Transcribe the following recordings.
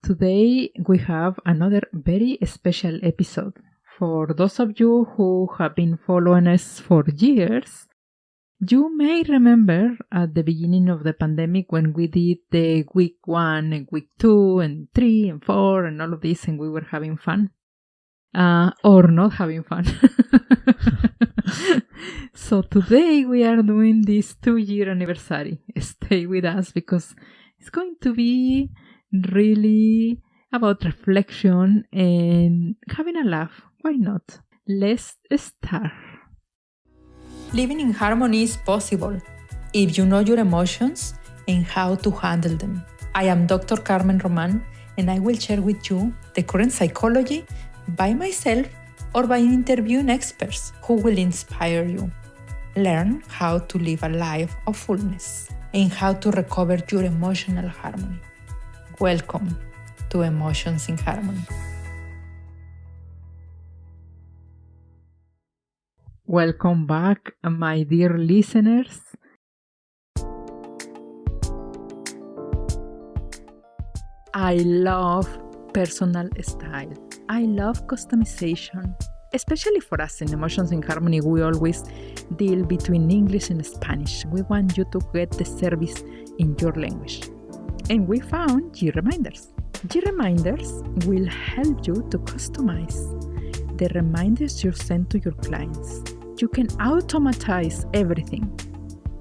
Today we have another very special episode. For those of you who have been following us for years, you may remember at the beginning of the pandemic when we did the week 1 and week 2 and 3 and 4 and all of this, and we were having fun. Or not having fun. So today we are doing this 2-year anniversary. Stay with us because it's going to be really about reflection and having a laugh. Why not? Let's start. Living in harmony is possible if you know your emotions and how to handle them. I am Dr. Carmen Roman, and I will share with you the current psychology by myself or by interviewing experts who will inspire you. Learn how to live a life of fullness and how to recover your emotional harmony. Welcome to Emotions in Harmony. Welcome back, my dear listeners. I love personal style. I love customization, especially for us in Emotions in Harmony. We always deal between English and Spanish. We want you to get the service in your language. And we found G-Reminders. G-Reminders will help you to customize the reminders you send to your clients. You can automatize everything.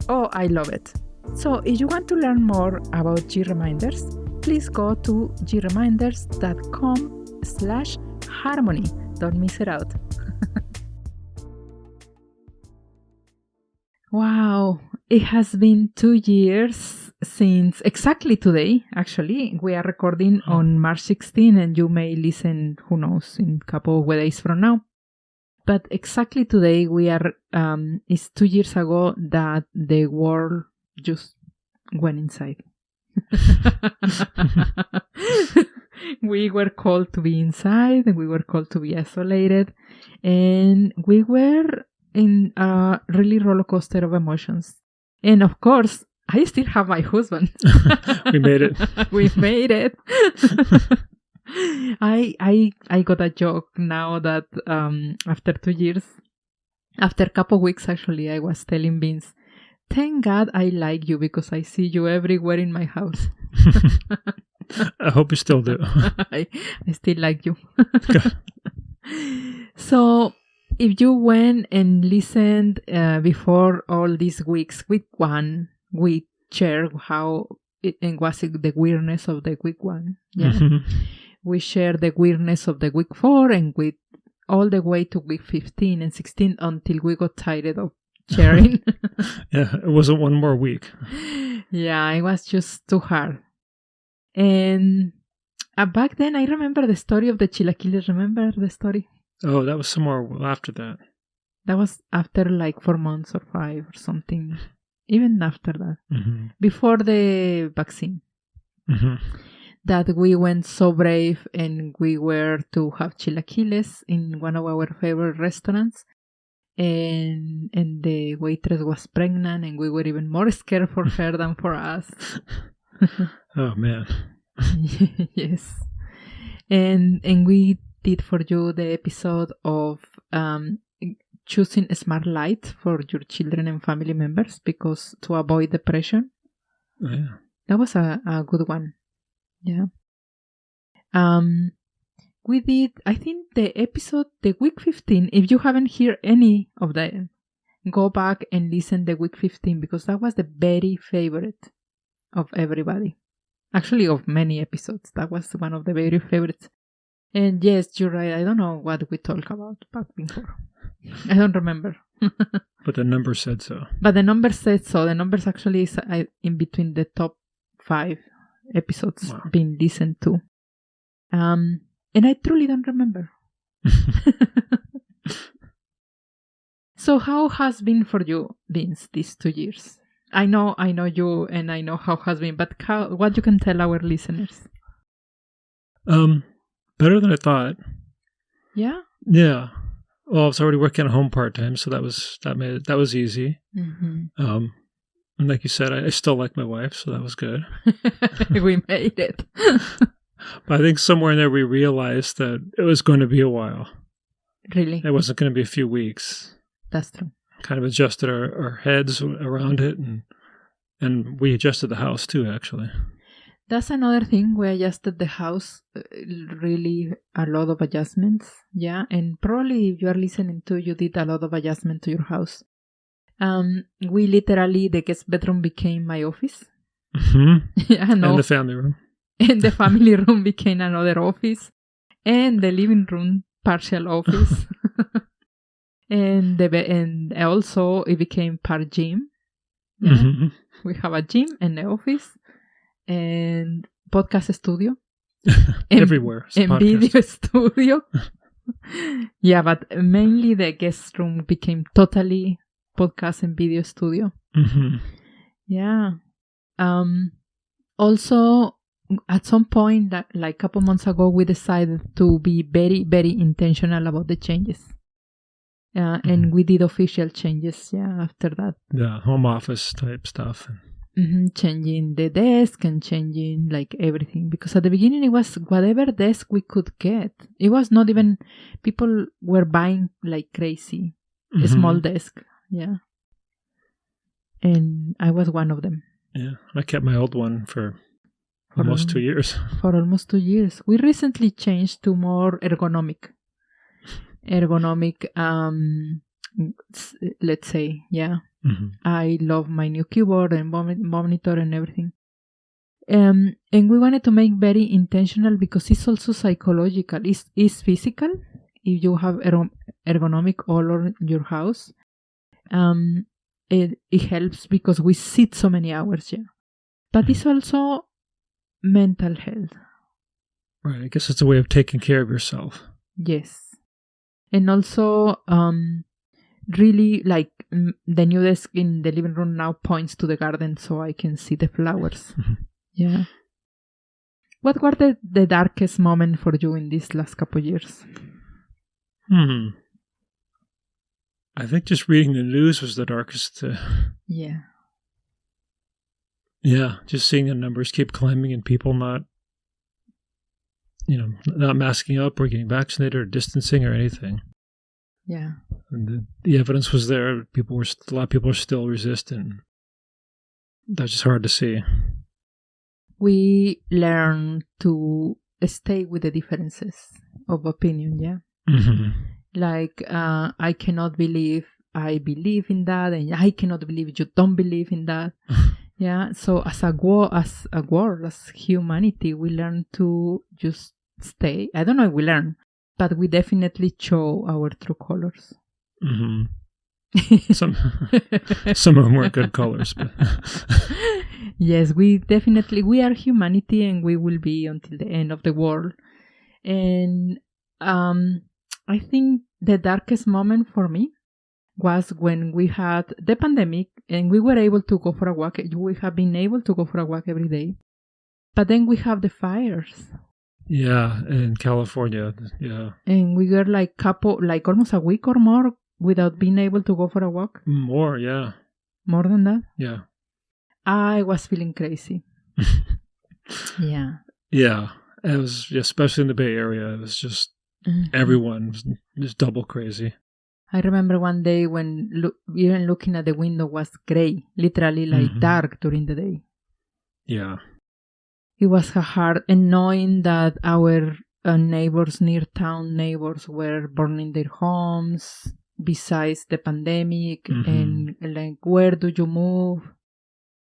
Oh, I love it. So if you want to learn more about G-Reminders, please go to greminders.com/harmony. Don't miss it out. Wow, it has been 2 years since exactly today. Actually, we are recording on March 16 and you may listen, who knows, in a couple of days from now. But exactly today it's 2 years ago that the world just went inside. We were called to be inside and we were called to be isolated, and we were in a really roller coaster of emotions. And of course, I still have my husband. We made it. We made it. I got a joke now that after 2 years, after a couple of weeks actually, I was telling Vince, thank God I like you because I see you everywhere in my house. I hope you still do. I still like you. So if you went and listened before all these weeks, week 1, we shared how it was the weirdness of the week 1. Yeah. Mm-hmm. We shared the weirdness of the week 4 and with all the way to week 15 and 16 until we got tired of sharing. Yeah, it wasn't one more week. Yeah, it was just too hard. And back then, I remember the story of the chilaquiles. Remember the story? Oh, that was somewhere after that. That was after like 4 months or 5 or something. Even after that. Mm-hmm. Before the vaccine. Mm-hmm. That we went so brave and we were to have chilaquiles in one of our favorite restaurants. And the waitress was pregnant and we were even more scared for her than for us. Oh man. Yes. And we did for you the episode of choosing a smart light for your children and family members because to avoid depression. Oh, yeah. That was a good one. Yeah. We did, I think, the episode, the week 15. If you haven't heard any of that, go back and listen to week 15 because that was the very favorite of everybody. Actually, of many episodes. That was one of the very favorites. And yes, you're right. I don't know what we talked about back before. I don't remember. But the number said so. But the number said so. The numbers actually is in between the top 5 episodes being listened to. And I truly don't remember. So how has been for you, Vince, these 2 years? I know you and I know how has been, but what you can tell our listeners? Better than I thought. Yeah? Yeah. Well, I was already working at home part-time, so that was easy. Mm-hmm. And like you said, I still like my wife, so that was good. We made it. But I think somewhere in there we realized that it was going to be a while. Really? It wasn't going to be a few weeks. That's true. Kind of adjusted our heads around it, and we adjusted the house too, actually. That's another thing. We adjusted the house, really a lot of adjustments. Yeah. And probably if you are listening to, you did a lot of adjustment to your house. We literally, the guest bedroom became my office. Mm-hmm. And the family room. And the family room became another office. And the living room, partial office. And also it became part gym. Yeah. Mm-hmm. We have a gym and the office. And podcast studio. Everywhere. And video studio. Yeah, but mainly the guest room became totally podcast and video studio. Mm-hmm. Yeah. Also, at some point, like a couple months ago, we decided to be very, very intentional about the changes. Mm-hmm. And we did official changes, after that. Yeah, home office type stuff. Mm-hmm. Changing the desk and changing like everything. Because at the beginning, it was whatever desk we could get. It was not even, people were buying like crazy. Mm-hmm. A small desk, yeah. And I was one of them. Yeah, I kept my old one for almost 2 years. For almost 2 years. We recently changed to more ergonomic, let's say, yeah. Mm-hmm. I love my new keyboard and monitor and everything. And we wanted to make very intentional because it's also psychological. It's physical. If you have ergonomic all over your house, it helps because we sit so many hours, yeah. But it's also mental health. Right. I guess it's a way of taking care of yourself. Yes. And also, really, like, the new desk in the living room now points to the garden so I can see the flowers. Mm-hmm. Yeah. What were the darkest moment for you in these last couple of years? I think just reading the news was the darkest. Yeah. Yeah, just seeing the numbers keep climbing and people not masking up or getting vaccinated or distancing or anything. Yeah. And the evidence was there. A lot of people are still resistant. That's just hard to see. We learn to stay with the differences of opinion, yeah? Mm-hmm. Like, I cannot believe I believe in that, and I cannot believe you don't believe in that. Yeah, so as humanity, we learn to just stay. I don't know if we learn, but we definitely show our true colors. Mm-hmm. Some of them weren't good colors, but yes, we are humanity, and we will be until the end of the world. And I think the darkest moment for me was when we had the pandemic and we were able to go for a walk. We have been able to go for a walk every day. But then we have the fires. Yeah, in California. Yeah. And we were like almost a week or more without being able to go for a walk. More, yeah. More than that? Yeah. I was feeling crazy. Yeah. Yeah. It was, especially in the Bay Area, it was just everyone was just double crazy. I remember one day when even looking at the window was gray, literally like dark during the day. Yeah. It was hard, and knowing that our neighbors, near town neighbors, were burning their homes besides the pandemic, and like, where do you move?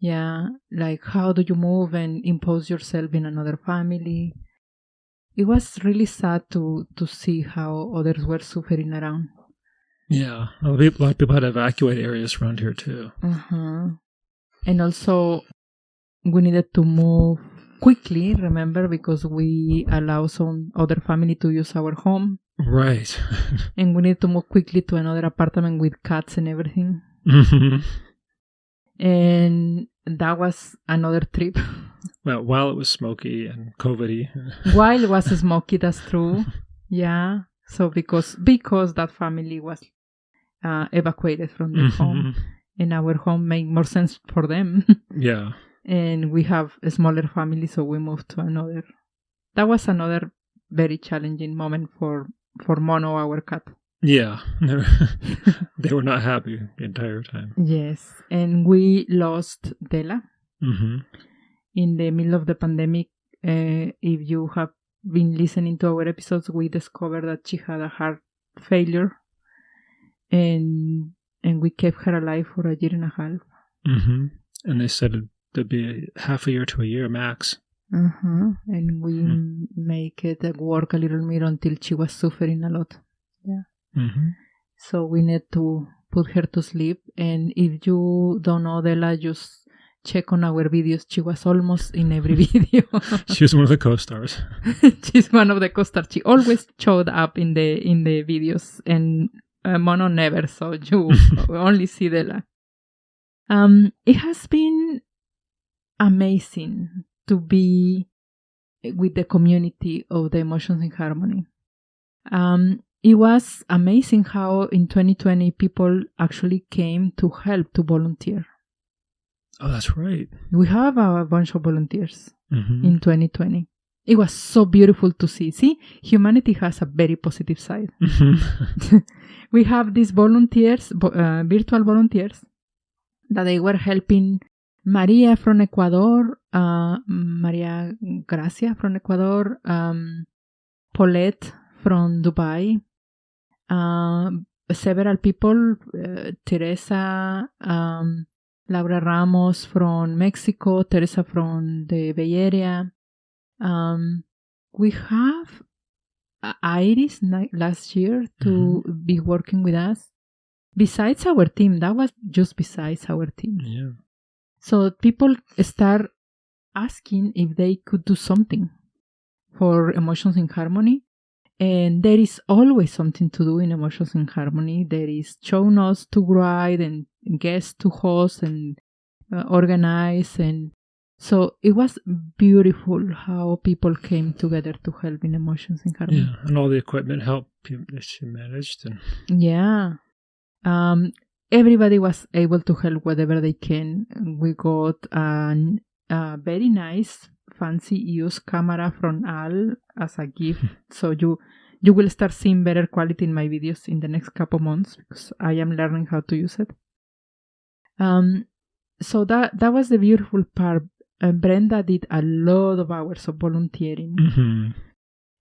Yeah, like, how do you move and impose yourself in another family? It was really sad to see how others were suffering around. Yeah, a lot of people had to evacuate areas around here too. And also, we needed to move quickly, remember, because we allow some other family to use our home. Right. And we need to move quickly to another apartment with cats and everything. And that was another trip. Well, while it was smoky and COVID-y. While it was smoky, that's true. Yeah. So because that family was evacuated from their home, and our home made more sense for them. Yeah. And we have a smaller family, so we moved to another That was another very challenging moment for Mono, our cat. Yeah. They were not happy the entire time. Yes. And we lost Della in the middle of the pandemic. If you have been listening to our episodes, we discovered that she had a heart failure. And we kept her alive for a year and a half. And they said it'd be half a year to a year max. And we make it work a little bit until she was suffering a lot. Yeah. So we need to put her to sleep. And if you don't know Della, just check on our videos. She was almost in every video. She was one of the co-stars. She's one of the co-stars. She always showed up in the videos, and Mono never, so you only see Della. It has been amazing to be with the community of the Emotions in Harmony. It was amazing how in 2020 people actually came to help, to volunteer. Oh, that's right. We have a bunch of volunteers in 2020. It was so beautiful to see. See, humanity has a very positive side. We have these volunteers, virtual volunteers, that they were helping Maria from Ecuador, Maria Gracia from Ecuador, Paulette from Dubai, several people, Teresa, Laura Ramos from Mexico, Teresa from the Bay Area. We have Iris last year to be working with us. Besides our team, that was just besides our team. Yeah. So people start asking if they could do something for Emotions in Harmony. And there is always something to do in Emotions in Harmony. There is show notes to write and guests to host and organize. And so it was beautiful how people came together to help in Emotions in Harmony. Yeah, and all the equipment helped she managed. And yeah. Everybody was able to help whatever they can. We got a very nice, fancy EOS camera from Al as a gift. So you will start seeing better quality in my videos in the next couple months because I am learning how to use it. So that was the beautiful part. Brenda did a lot of hours of volunteering.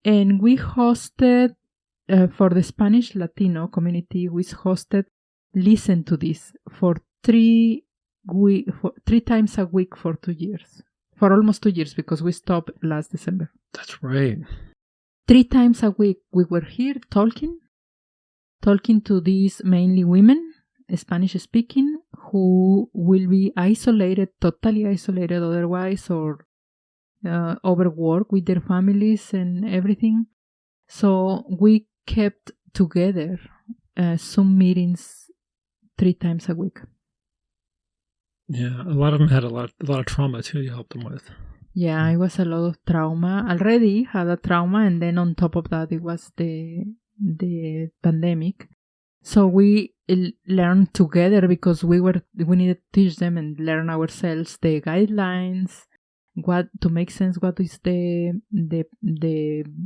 And we hosted, for the Spanish Latino community, we hosted Listen to This for 3 times a week for 2 years. For almost 2 years because we stopped last December. That's right. 3 times a week we were here talking to these mainly women, Spanish speaking, who will be isolated, totally isolated otherwise, or overworked with their families and everything. So we kept together Zoom meetings 3 times a week. Yeah, a lot of them had a lot of trauma too. You helped them with. Yeah, it was a lot of trauma. Already had a trauma, and then on top of that, it was the pandemic. So we learned together because we needed to teach them and learn ourselves the guidelines, what to make sense, what is the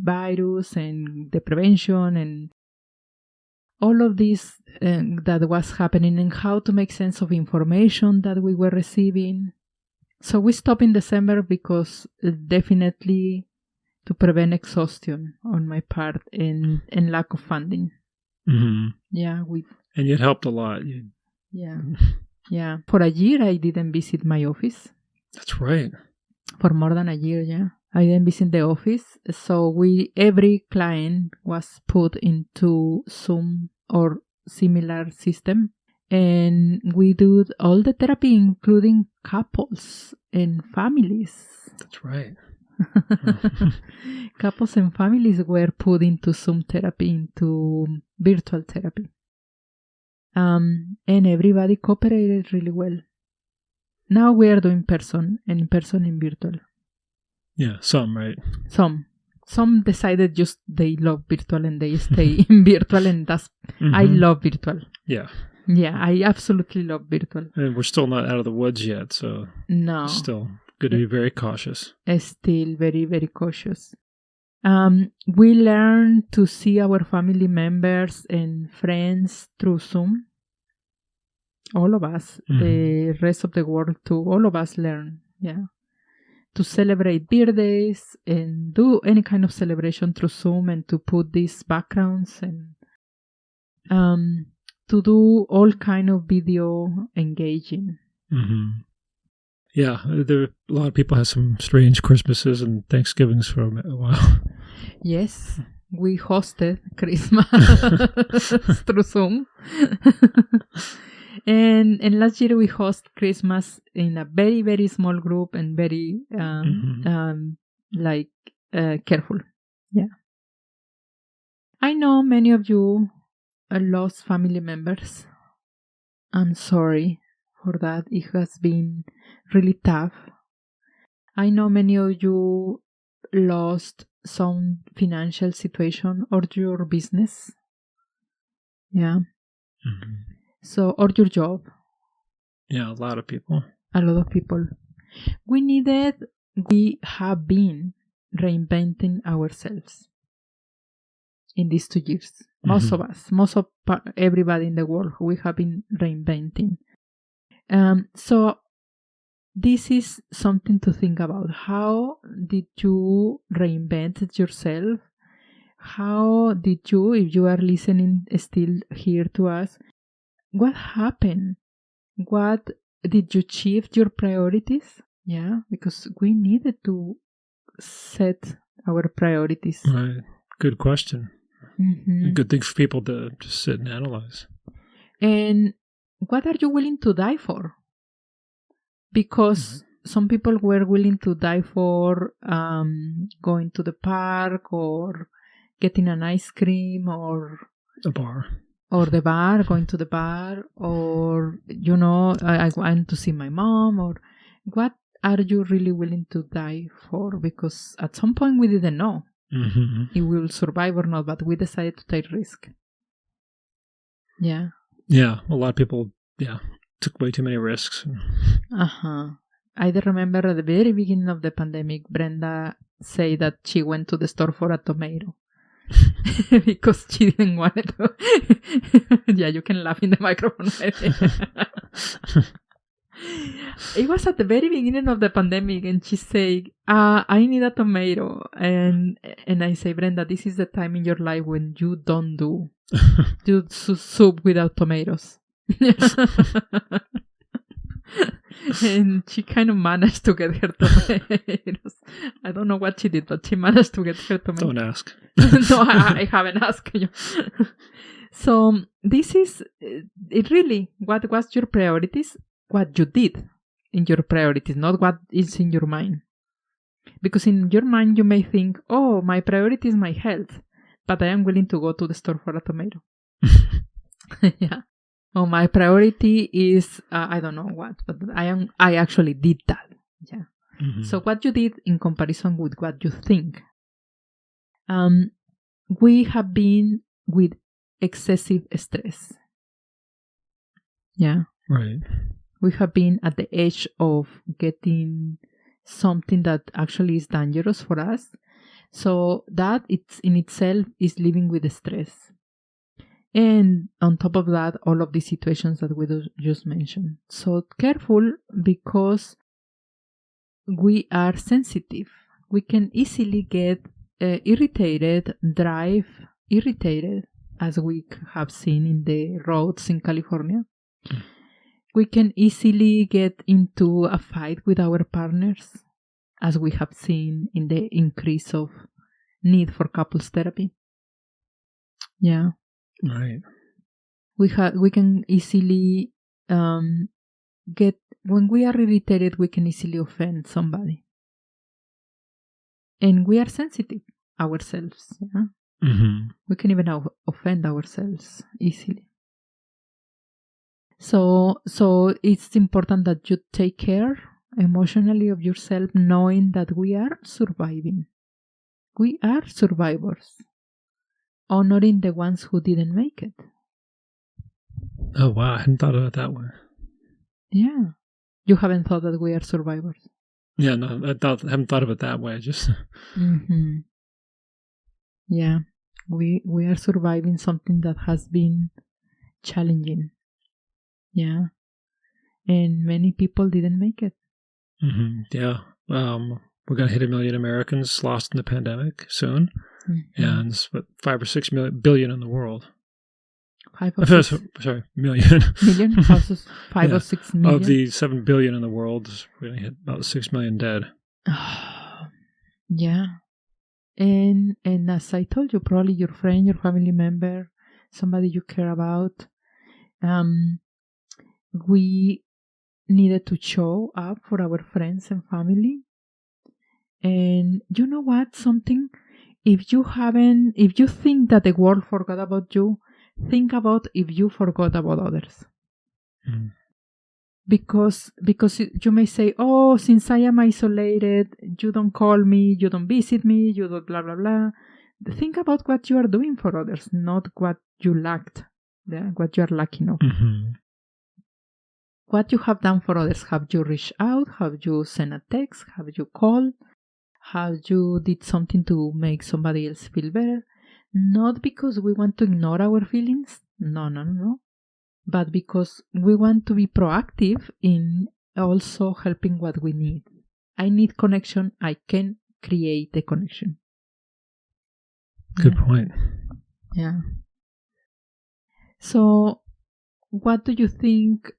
virus and the prevention and all of this that was happening, and how to make sense of information that we were receiving. So we stopped in December because definitely to prevent exhaustion on my part and lack of funding. Yeah, and you helped a lot. Yeah. For a year, I didn't visit my office. That's right. For more than a year, yeah. I didn't visit the office. So every client was put into Zoom or similar system. And we do all the therapy, including couples and families. That's right. Couples and families were put into Zoom therapy, into virtual therapy. And everybody cooperated really well. Now we are doing person and virtual. Yeah, some, right? Some decided just they love virtual and they stay in virtual, and that's I love virtual. Yeah. Yeah, I absolutely love virtual. And we're still not out of the woods yet, so no. Still good to be very cautious. Still very, very cautious. We learn to see our family members and friends through Zoom. All of us, the rest of the world too, all of us learn, to celebrate birthdays and do any kind of celebration through Zoom and to put these backgrounds and to do all kind of video engaging. Mm-hmm. Yeah, a lot of people have some strange Christmases and Thanksgivings for a while. Yes, we hosted Christmas through Zoom. And last year we host Christmas in a very, very small group and very careful. Yeah. I know many of you lost family members. I'm sorry for that. It has been really tough. I know many of you lost some financial situation or your business. Yeah. Mm-hmm. So, or your job. Yeah, a lot of people. A lot of people. We have been reinventing ourselves in these 2 years. Most of us, everybody in the world, we have been reinventing. So this is something to think about. How did you reinvent yourself? How did you, if you are listening still here to us, what happened? What did you shift your priorities? Yeah, because we needed to set our priorities. Right. Good question. Mm-hmm. A good thing for people to just sit and analyze. And what are you willing to die for? Because some people were willing to die for going to the park or getting an ice cream or a bar. Or the bar, going to the bar, or, I want to see my mom, or what are you really willing to die for? Because at some point we didn't know if we will survive or not, but we decided to take risk. Yeah. Yeah, a lot of people, took way too many risks. I remember at the very beginning of the pandemic, Brenda said that she went to the store for a tomato. Because she didn't want it to. Yeah, you can laugh in the microphone. It was at the very beginning of the pandemic, and she said, I need a tomato. And I say, Brenda, this is the time in your life when you don't do soup without tomatoes. And she kind of managed to get her tomatoes. I don't know what she did, but she managed to get her tomatoes. Don't ask. No, I haven't asked you. So this is it really. What was your priorities? What you did in your priorities, not what is in your mind. Because in your mind you may think, oh, my priority is my health, but I am willing to go to the store for a tomato. Yeah. Oh, my priority is I don't know what, but I actually did that. Yeah. Mm-hmm. So what you did in comparison with what you think. We have been with excessive stress. Yeah. Right. We have been at the edge of getting something that actually is dangerous for us. So that it's in itself is living with stress. And on top of that, all of the situations that we just mentioned. So careful, because we are sensitive. We can easily get irritated, as we have seen in the roads in California. We can easily get into a fight with our partners, as we have seen in the increase of need for couples therapy. Yeah. Right. We can easily get, when we are irritated, we can easily offend somebody. And we are sensitive ourselves. Yeah? Mm-hmm. We can even offend ourselves easily. So it's important that you take care emotionally of yourself, knowing that we are surviving. We are survivors. Honoring the ones who didn't make it. Oh, wow. I hadn't thought of it that way. Yeah. You haven't thought that we are survivors? Yeah, no, I haven't thought of it that way. Just. Mm-hmm. Yeah. We are surviving something that has been challenging. Yeah. And many people didn't make it. Mm-hmm. Yeah. We're going to hit 1 million Americans lost in the pandemic soon. Mm-hmm. And it's what, 5 or 6 billion in the world. 5 or 6 sorry, million. million? 5 or 6 million? Of the 7 billion in the world, we're going to hit about 6 million dead. Yeah. And as I told you, probably your friend, your family member, somebody you care about, we needed to show up for our friends and family. And you know what? Something, if you think that the world forgot about you, think about if you forgot about others. Mm. Because you may say, oh, since I am isolated, you don't call me, you don't visit me, you don't blah, blah, blah. Think about what you are doing for others, not what you lacked, what you are lacking of. Mm-hmm. What you have done for others. Have you reached out? Have you sent a text? Have you called? Have you did something to make somebody else feel better? Not because we want to ignore our feelings. No. But because we want to be proactive in also helping what we need. I need connection. I can create the connection. Good point. Yeah. So, what do you think,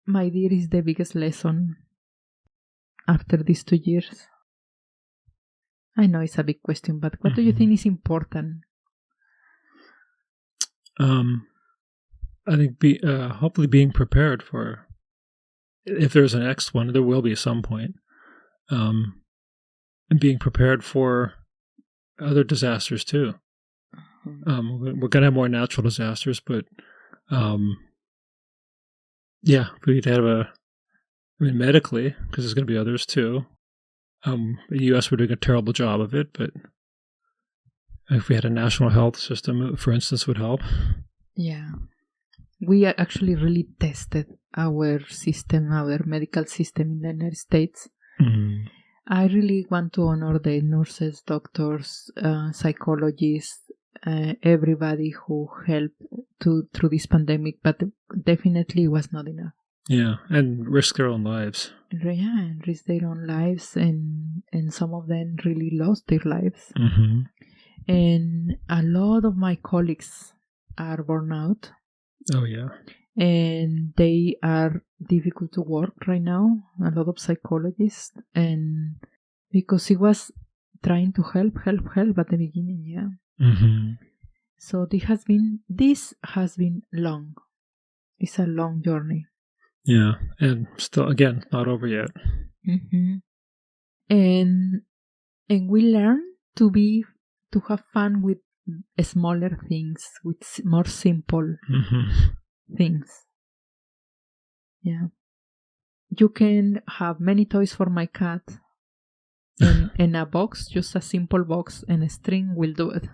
my dear, is the biggest lesson after these 2 years? I know it's a big question, but what do you think is important? I think hopefully being prepared for, if there's an next one, there will be at some point, and being prepared for other disasters too. We're going to have more natural disasters, but we could have medically, because there's going to be others too. The U.S. we're doing a terrible job of it, but if we had a national health system, for instance, would help. Yeah. We actually really tested our system, our medical system in the United States. Mm-hmm. I really want to honor the nurses, doctors, psychologists, everybody who helped through this pandemic, but definitely it was not enough. Yeah, and risk their own lives. Yeah, and risk their own lives, and some of them really lost their lives. Mm-hmm. And a lot of my colleagues are burned out. Oh, yeah. And they are difficult to work right now. A lot of psychologists. And because he was trying to help at the beginning, yeah. Mm-hmm. So this has been long. It's a long journey. Yeah, and still, again, not over yet. Mm-hmm. And we learn to have fun with smaller things, with more simple things. Yeah. You can have many toys for my cat in a box, just a simple box, and a string will do it.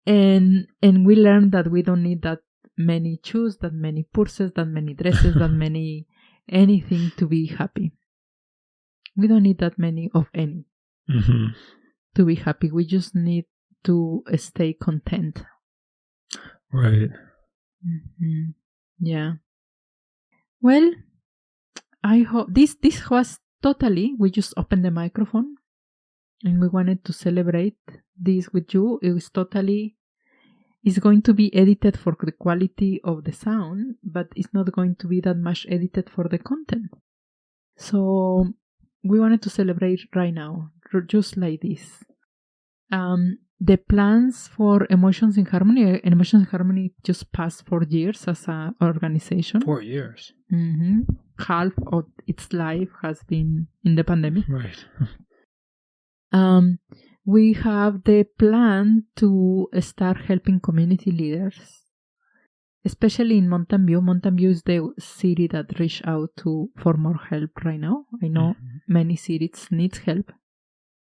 And we learn that we don't need that many shoes, that many purses, that many dresses, that many anything to be happy. We don't need that many of any to be happy. We just need to stay content. Right. Mm-hmm. Yeah. Well, I hope this was totally, we just opened the microphone and we wanted to celebrate this with you. It's going to be edited for the quality of the sound, but it's not going to be that much edited for the content. So we wanted to celebrate right now, just like this. The plans for Emotions in Harmony, and Emotions in Harmony just passed 4 years as an organization. 4 years. Mm-hmm. Half of its life has been in the pandemic. Right. We have the plan to start helping community leaders, especially in Mountain View. Mountain View is the city that reached out for more help right now. I know many cities need help,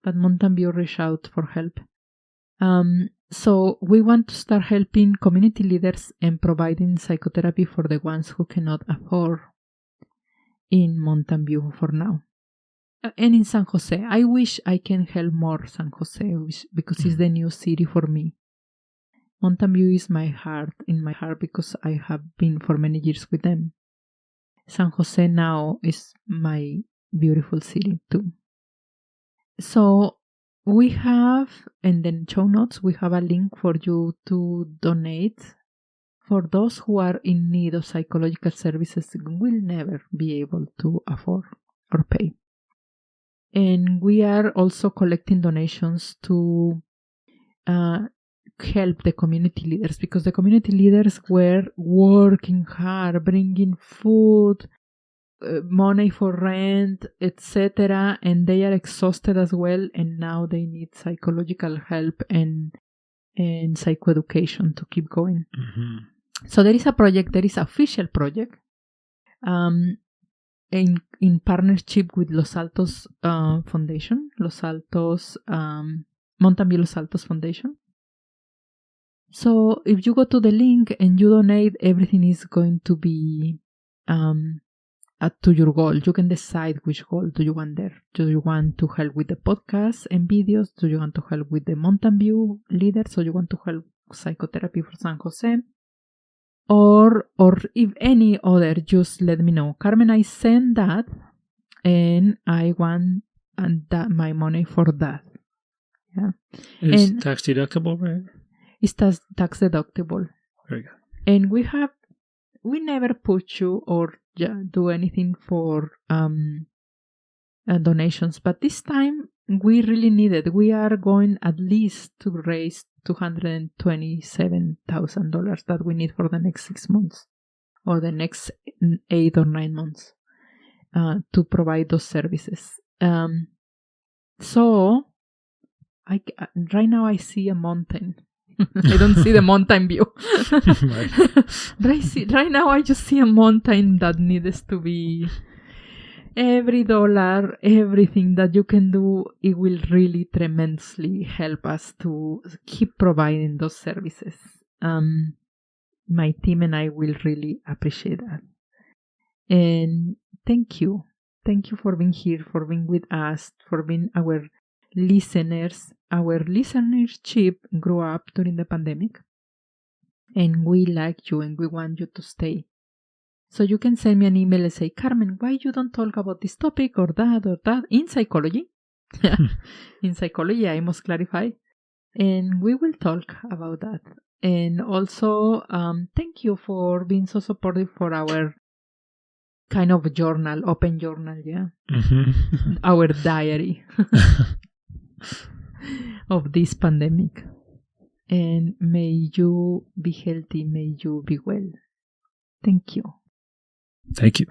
but Mountain View reached out for help. So we want to start helping community leaders and providing psychotherapy for the ones who cannot afford in Mountain View for now. And in San Jose, I wish I can help more San Jose because it's the new city for me. Mountain View is in my heart because I have been for many years with them. San Jose now is my beautiful city too. So we have, in the show notes, we have a link for you to donate. For those who are in need of psychological services, will never be able to afford or pay. And we are also collecting donations to help the community leaders, because the community leaders were working hard, bringing food, money for rent, etc., and they are exhausted as well, and now they need psychological help and psychoeducation to keep going. So there is a project, there is an official project in partnership with Los Altos Foundation, Mountain View Los Altos Foundation. So if you go to the link and you donate, everything is going to be to your goal. You can decide which goal do you want there. Do you want to help with the podcasts and videos? Do you want to help with the Mountain View leaders? Or you want to help psychotherapy for San Jose? Or if any other, just let me know. Carmen, I send that and I want my money for that. Yeah. It's tax deductible, right? It's tax deductible. Very good. And we never put you or do anything for donations, but this time we really need it. We are going at least to raise $227,000 that we need for the next 6 months or the next 8 or 9 months to provide those services. So right now I see a mountain. I don't see the mountain view. But right now I just see a mountain that needs to be every dollar, everything that you can do, it will really tremendously help us to keep providing those services. My team and I will really appreciate that. And thank you. Thank you for being here, for being with us, for being our listeners. Our listenership grew up during the pandemic, and we like you and we want you to stay. So you can send me an email and say, Carmen, why you don't talk about this topic or that in psychology? In psychology, I must clarify. And we will talk about that. And also, thank you for being so supportive for our kind of journal, open journal, yeah? Mm-hmm. Our diary of this pandemic. And may you be healthy, may you be well. Thank you. Thank you.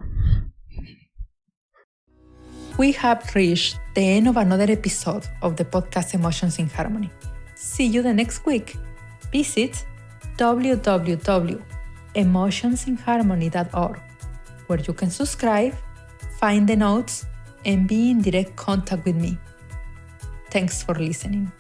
We have reached the end of another episode of the podcast Emotions in Harmony. See you the next week. Visit www.emotionsinharmony.org, where you can subscribe, find the notes, and be in direct contact with me. Thanks for listening.